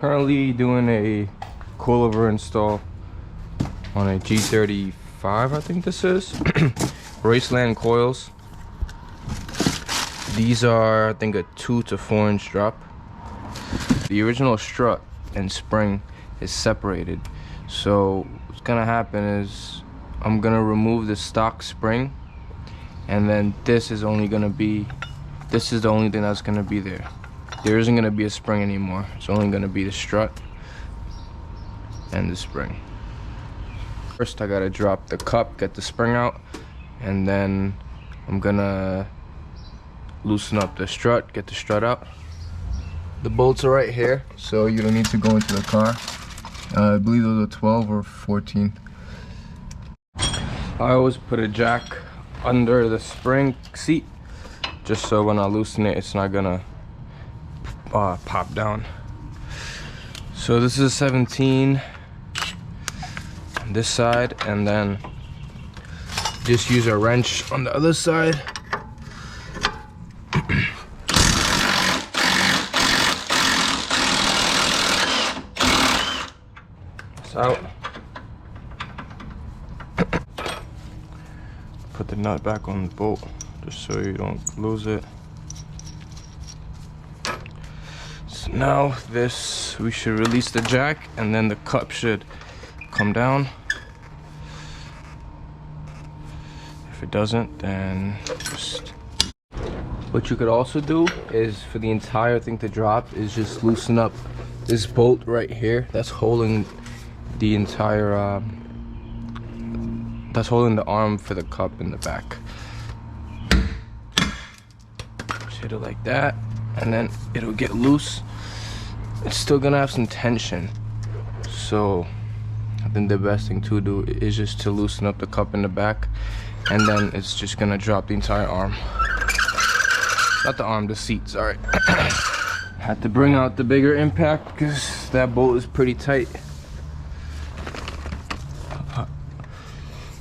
Currently doing a coilover install on a G35, I think this is. Raceland coils. These are, I think, a 2 to 4 inch drop. The original strut and spring is separated. So what's gonna happen is I'm gonna remove the stock spring, and then this is the only thing that's gonna be there. There isn't gonna be a spring anymore. It's only gonna be the strut and the spring. First I gotta drop the cup, get the spring out, and then I'm gonna loosen up the strut, get the strut out. The bolts are right here, so you don't need to go into the car. I believe those are 12 or 14. I always put a jack under the spring seat, just so when I loosen it, it's not gonna pop down. So this is 17 on this side, and then just use a wrench on the other side. It's out. Put the nut back on the bolt just so you don't lose it. So now we should release the jack, and then the cup should come down. If it doesn't, then just... What you could also do is, for the entire thing to drop, is just loosen up this bolt right here that's holding the entire that's holding the arm for the cup in the back. Just hit it like that, and then it'll get loose. It's still gonna have some tension, so I think the best thing to do is just to loosen up the cup in the back, and then it's just gonna drop the entire arm. Not the arm, the seat, sorry. Had to bring out the bigger impact because that bolt is pretty tight.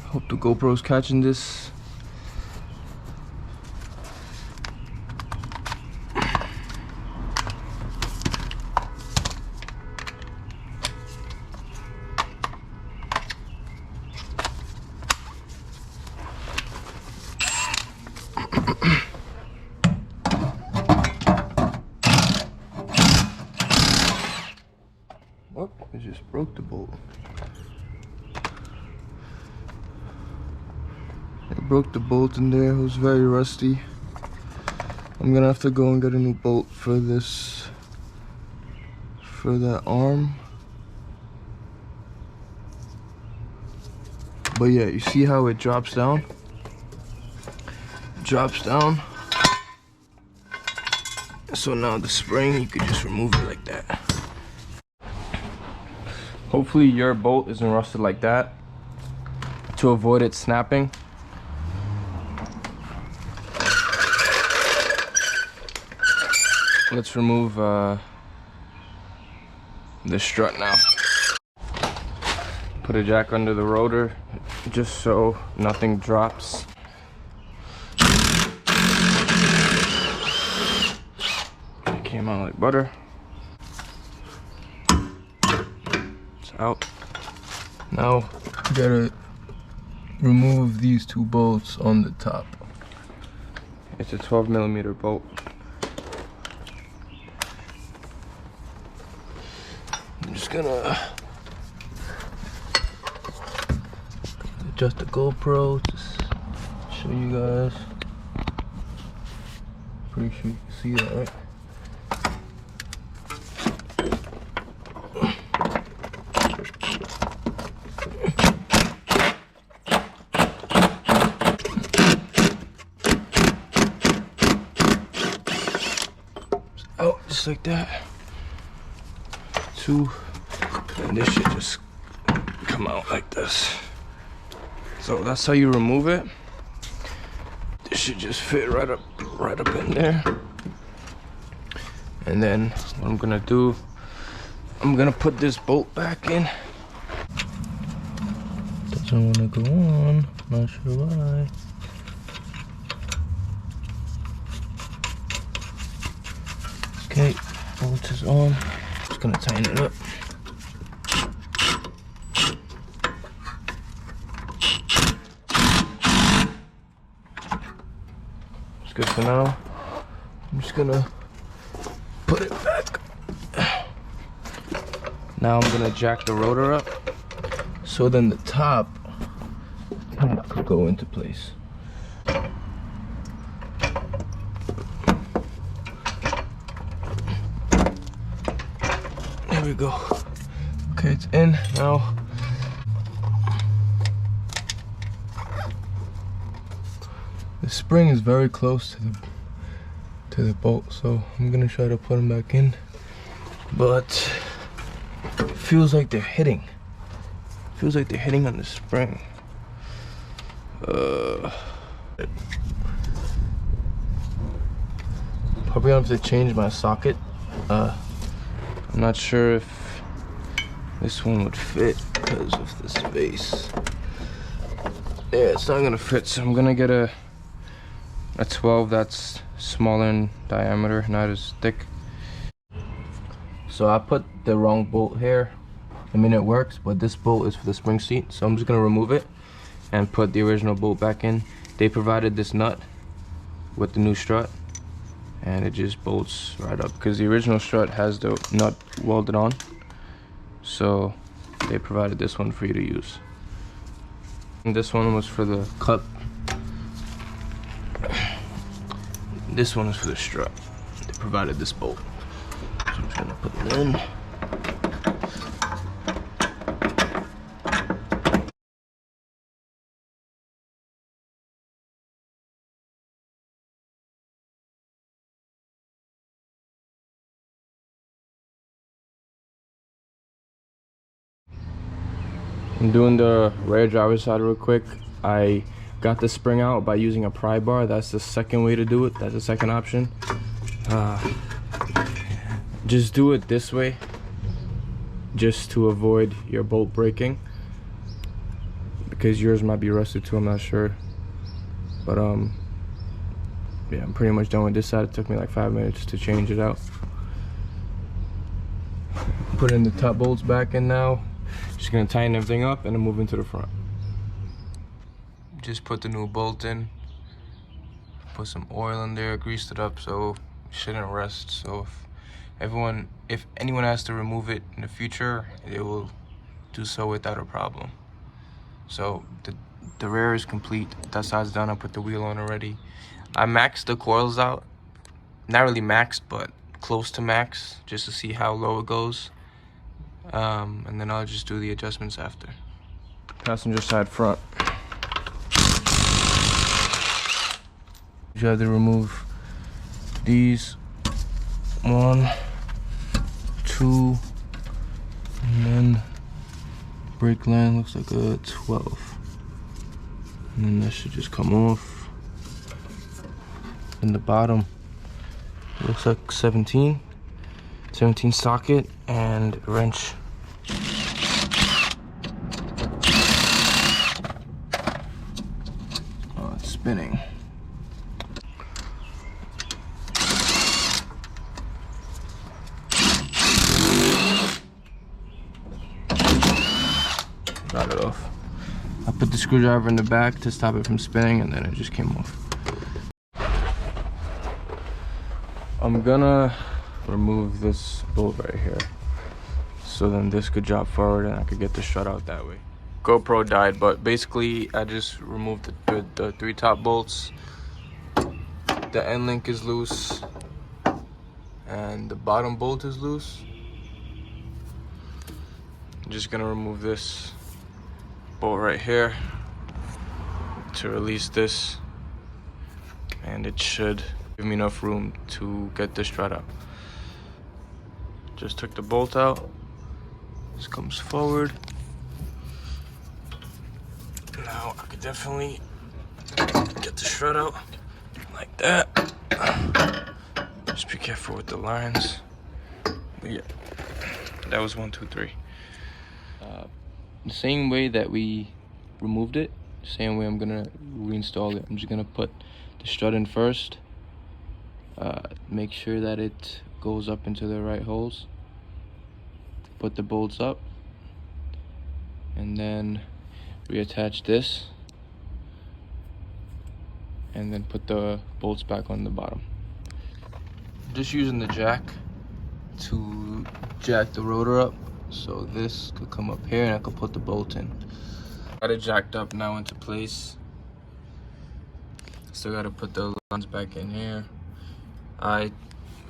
Hope the GoPro's catching this. Whoop, it just broke the bolt. It broke the bolt in there. It was very rusty. I'm gonna have to go and get a new bolt for this, for that arm. But yeah, you see how it drops down? It drops down. So now the spring, you could just remove it like that. Hopefully your bolt isn't rusted like that, to avoid it snapping. Let's remove the strut now. Put a jack under the rotor just so nothing drops. It came out like butter. It's out. Now you gotta remove these two bolts on the top. It's a 12mm bolt. I'm just gonna adjust the GoPro to show you guys. Pretty sure you can see that, right? Oh, just like that. Two, and this should just come out like this. So that's how you remove it. This should just fit right up in there. And then what I'm gonna do, I'm gonna put this bolt back in. Doesn't wanna go on, not sure why. Okay, bolt is on. just gonna tighten it up. It's good for now. I'm just gonna put it back. Now I'm gonna jack the rotor up, so then the top could go into place. There we go. Okay, it's in now. The spring is very close to the bolt, so I'm gonna try to put them back in, but it feels like they're hitting. Feels like they're hitting on the spring. Probably gonna have to change my socket. I'm not sure if this one would fit because of the space. Yeah, it's not gonna fit, so I'm gonna get a 12 that's smaller in diameter, not as thick. So I put the wrong bolt here. I mean, it works, but this bolt is for the spring seat, so I'm just gonna remove it and put the original bolt back in. They provided this nut with the new strut, and it just bolts right up because the original strut has the nut welded on, so they provided this one for you to use. And this one was for the cup. This one is for the strut. They provided this bolt, so I'm just gonna put it in. I'm doing the rear driver's side real quick. I got the spring out by using a pry bar. That's the second way to do it. That's the second option. Just do it this way, just to avoid your bolt breaking, because yours might be rusted too, I'm not sure. But yeah, I'm pretty much done with this side. It took me like 5 minutes to change it out. Putting the top bolts back in now. Just gonna tighten everything up and then move into the front. Just put the new bolt in, put some oil in there, greased it up so it shouldn't rust. So if anyone has to remove it in the future, they will do so without a problem. So the rear is complete, that side's done. I put the wheel on already. I maxed the coils out, not really maxed, but close to max, just to see how low it goes. And then I'll just do the adjustments after. Passenger side front. You have to remove these 1, 2, and then brake line looks like a 12. And then that should just come off. And the bottom looks like 17 socket and wrench. Oh, it's spinning. Got it off. I put the screwdriver in the back to stop it from spinning, and then it just came off. I'm gonna remove this bolt right here, so then this could drop forward and I could get the strut out that way. GoPro died, but basically I just removed the 3 top bolts. The end link is loose and the bottom bolt is loose. I'm just gonna remove this bolt right here to release this, and it should give me enough room to get the strut out. Just took the bolt out. This comes forward. Now I could definitely get the strut out like that. Just be careful with the lines. But yeah, that was 1, 2, 3. The same way that we removed it, same way I'm gonna reinstall it. I'm just gonna put the strut in first. Make sure that it goes up into the right holes, put the bolts up, and then reattach this, and then put the bolts back on the bottom. Just using the jack to jack the rotor up, so this could come up here and I could put the bolt in. Got it jacked up now into place. Still gotta put the lines back in here. I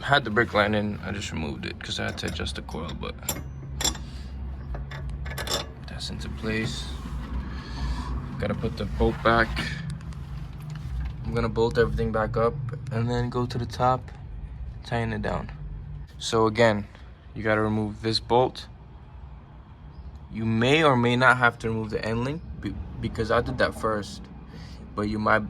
had the brake line in, I just removed it because I had to adjust the coil, but that's into place. Gotta put the bolt back. I'm gonna bolt everything back up and then go to the top, tighten it down. So again, you gotta remove this bolt. You may or may not have to remove the end link because I did that first, but you might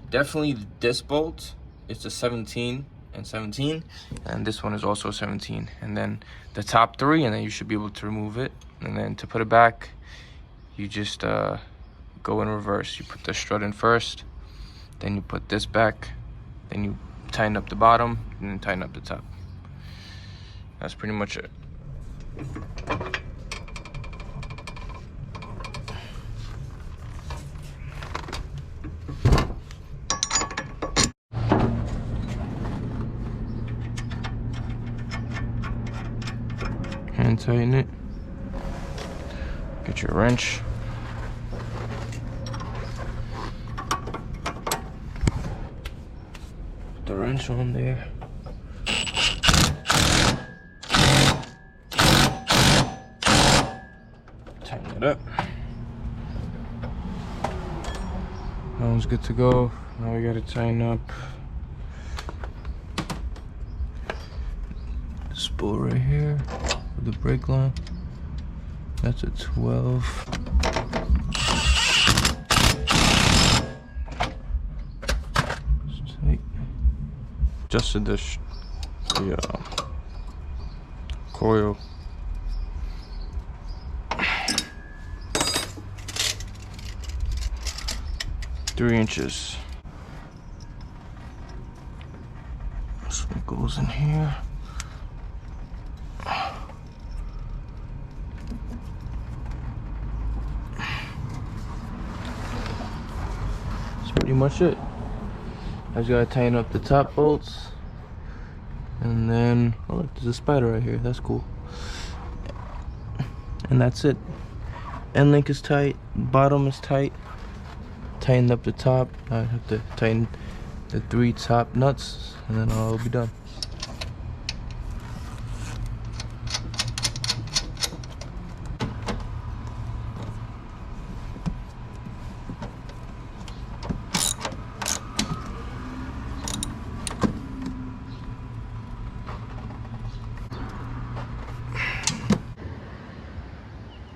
definitely this bolt. It's a 17 and 17, and this one is also 17, and then the top three, and then you should be able to remove it. And then to put it back, you just go in reverse. You put the strut in first, then you put this back, then you tighten up the bottom, and then tighten up the top. That's pretty much it. Hand tighten it. Get your wrench. Put the wrench on there. Tighten it up. That one's good to go. Now we gotta tighten up this spool right here. The brake line, that's a 12. Adjusted the coil. Three inches. This one goes in here. Pretty much it. I just gotta tighten up the top bolts, and then oh look, there's a spider right here. That's cool. And that's it. End link is tight, bottom is tight. Tighten up the top. I have to tighten the three top nuts, and then I'll be done.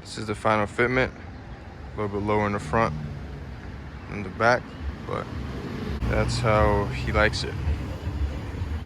This is the final fitment, a little bit lower in the front than the back, but that's how he likes it.